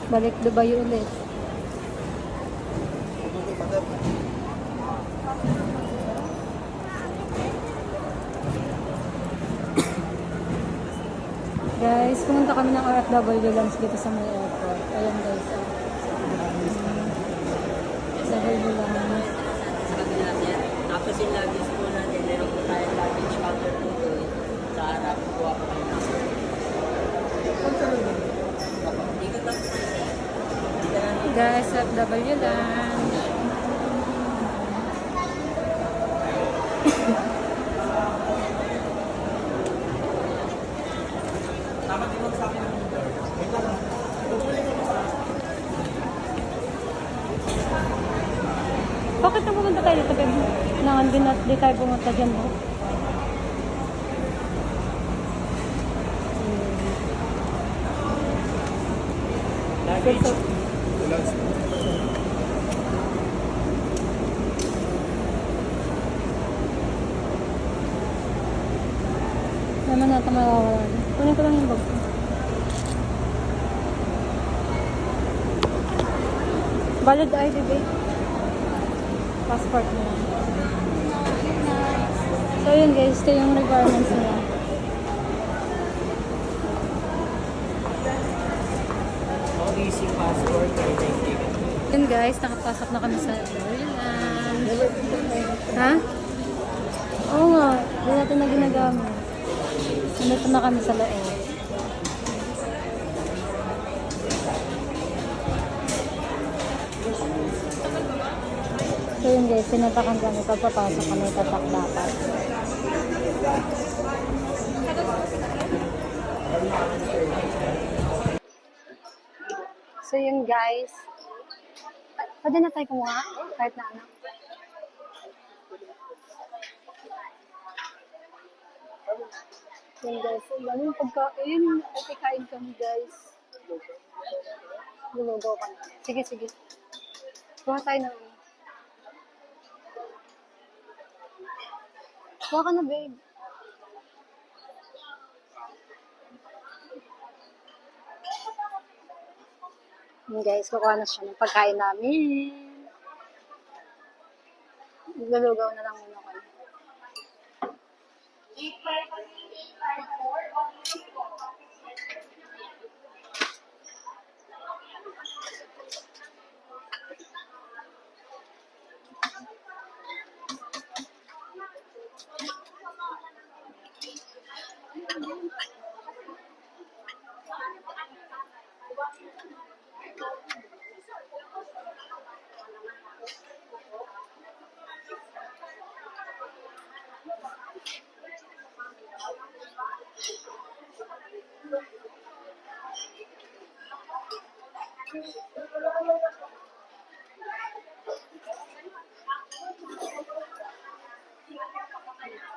Balik Dubai ulit. Guys, pumunta kami ng RFW Lounge dito sa may airport. Ayan guys. RFW Lounge. Sa kanila yan. Tapos yung luggage po natin, meron po tayong luggage counter po doon. Sa harap, kuha po kayo ng Ikot lang po kayo. Dito lang. Guys, RFW Lounge. Bakit na pumunta tayo dito, babe? Nangan din at di tayo pumunta dyan, no? Luggage. Naman natin mawawala. Kunin ko lang yung bag ko. Valid ID, babe. Passport mo. So yun guys, ito yung requirements nila. OEC passport, airline ticket. Yun guys, nakapasok na kami sa Royal. Ha? Oo nga, hindi natin na ginagamit. Nandito na kami sa loob. So yun guys, tinatakan kami. Pagpapasok kami, tatak dapat. So yun guys. Pwede na tayo kumuha? Kahit na ano. Yun guys. Ganun pagkain. Pagkain kami guys. Lulugaw ka na. Sige, sige. Kuha tayo na. Kuha ka na, babe. Yun guys, kukuha na siya ng pagkain namin. Lulugaw na lang muna kayo.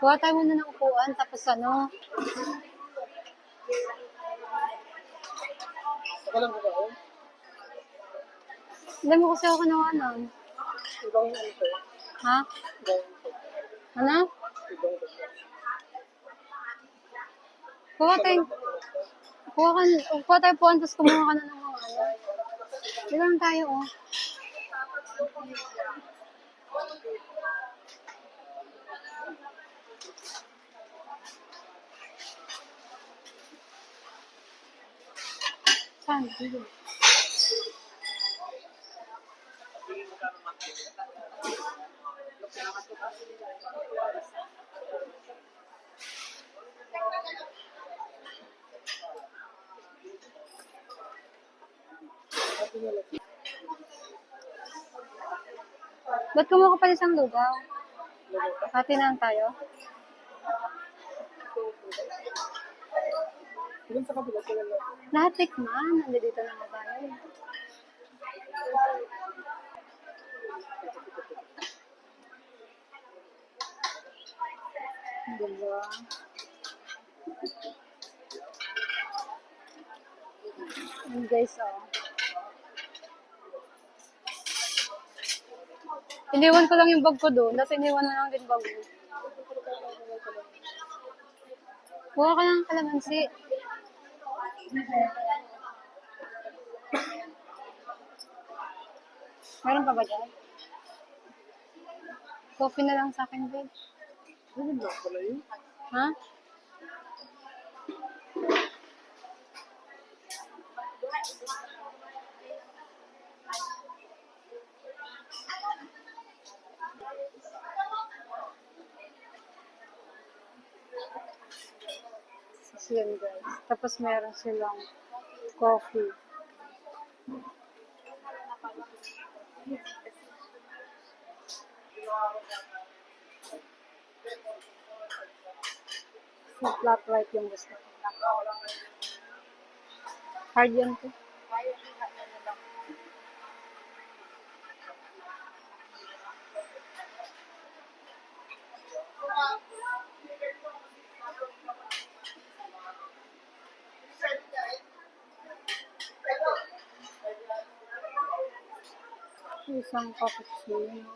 Kuha tayo muna ng upuan, tapos ano. Hindi mo kasi ako kinawanan. Ha? Ano? Kuha tayo upuan, tapos kumuha ka na ng mga ano. Hindi lang tayo, oh. Saan? Dito. Ba't kumuha ka pa isang lugaw? Hati na lang tayo? Lahat tikman. Nandito na nga tayo. Diba? Yun guys, oh. Iniwan ko lang yung bag ko doon. Tapos iniwan na lang din bag ko. Kuha ka ng kalamansi. Meron pa ba dyan? Coffee na lang sa akin, babe. Ano na pala yun? Ha? Yan, guys. Tapos meron silang coffee. So, flat white yung gusto ko. Hard yun po. Isang cappuccino.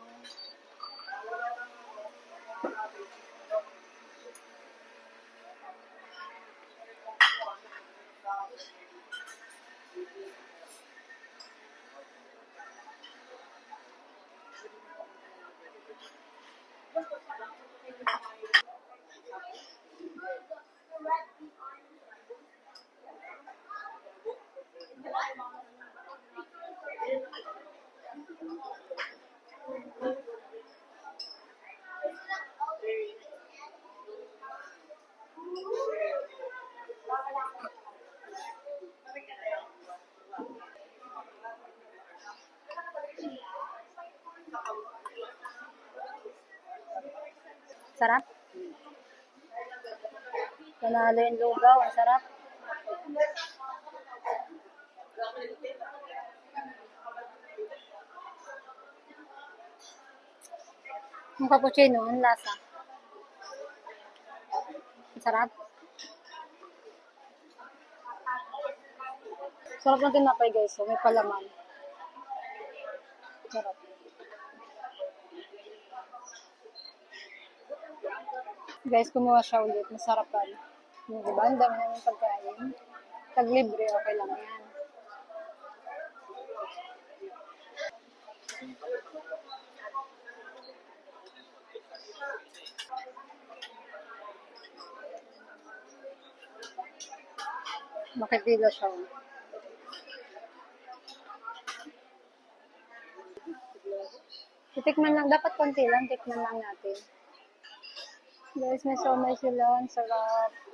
Sarap? Panalo yung lugaw. Ang sarap. Yung cappuccino, ang lasa. Ang sarap. Sarap ng tinapay, guys. So, may palaman. Sarap. Guys, kumuha siya ulit. Masarap pa. Diba? Ang dami namin pagkain. Tag-libre, okay lang yan. Makipila siya. Titikman lang. Dapat konti lang. Tikman lang natin. Guys, may somay sila. Ang sarap.